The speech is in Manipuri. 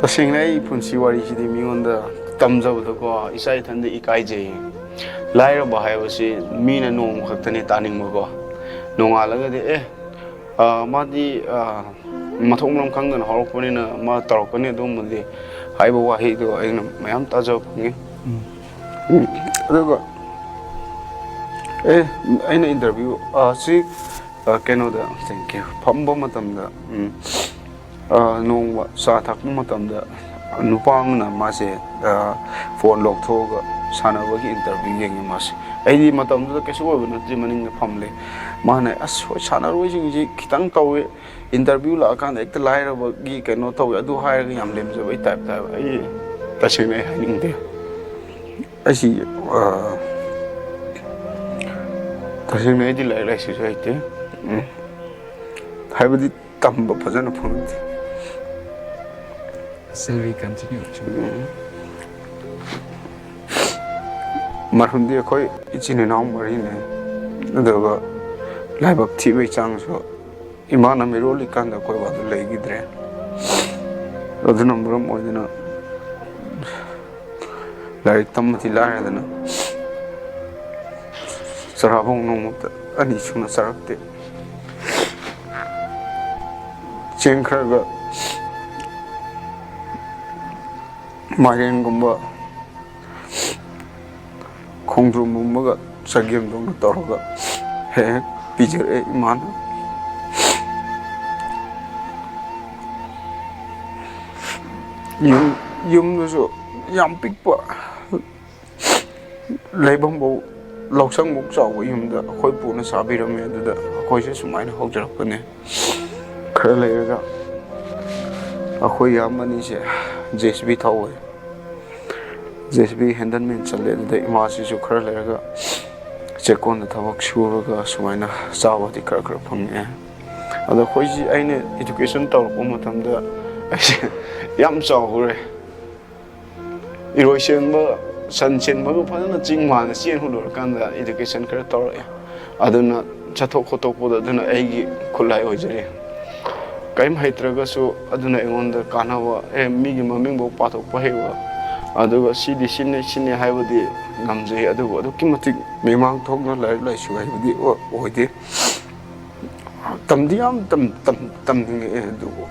तसेंगना पुंसी वारी सिदी मिंगोंदा तमजबदको इसा इथंदे इकाइजे लाइरबा हायबसी मीना नोंग खक्तने तानिंगबको नोंगालगदे मादी मथोंमरम खंगदन हरकपनिना मा तौरकने अदुमदि हायबा वाहिदो अइना मयाम ताजबंगे अदुगा अइना इंटरव्यू सी केनोदा थैंक यू फंबा मतमदा नोंबा सा थकपा मतमदा नुपामना मासे फोन लौथोगा सानबगी इंटरव्यू येंगे मासे अइदी मतमदा कैसे ओइबो नत्रि मनिंग फमले माने अस होय सानरोइसिंगजी खितंग तौवे इंटरव्यू लाकान एक लाइरबगी कैनो तौवे अदु हायरगा याम लेमजबई टाइप टाइप अइ तसेंगना हाइनिंगदे असी तसेंगना इदी लाइक लाइसिसु हाइते हाइबदी तंबा फजन फंगदे Shall we continue? मरहुंदी अखोई इचिन इनाम मरीने अदुगा लाइबक थिबे चांगसो इमाना मिरोली कांदा कोई बात लेगिद्रे अदुना मरम ओइदना लाइक तमथि लारेदना सराबों नोमत अनि सुना सरकते चेंखरगा माइरेंगुंबा खोंद्रुमगुंबगा सगेमदोंग तौरगा हे पिजरे इमाना युमदुसु याम पिकपा लेबंबो लौसंग मुक चाव युमदा अखोय पुना साबिरमे अदुदा अखोयसे सुमाइना हौजरकने खरा लेरगा अखोय यामनीसे जेसबी थावे जेसबी हैंडलमैन चले अदुदा इमासिसु खरा लेरगा चेकोन थबक सुरगा सुमाइना चावदी खरा खरा फंगे अदा खोयजी आइने एजुकेशन तौरपो मतमदा ऐसे याम चावरे इरोइसेंबा सनसेंबा फजना चिंग माना चेन हुलुरकांदा एजुकेशन खरा तौरए अदुना चथोक खोतोकपोदा अदुना आइगी खुलाई होजरे काइम हैत्रगसु अदुना एंगोंदा कानावा मिगी ममिंगबो पाथोकपा हेवा अदुगा सिदि सिन्ने सिन्ने हाइबदि ngamjai adubu aduki matik memang thokna lai suai budi oide tamdiam tam tam tam adubu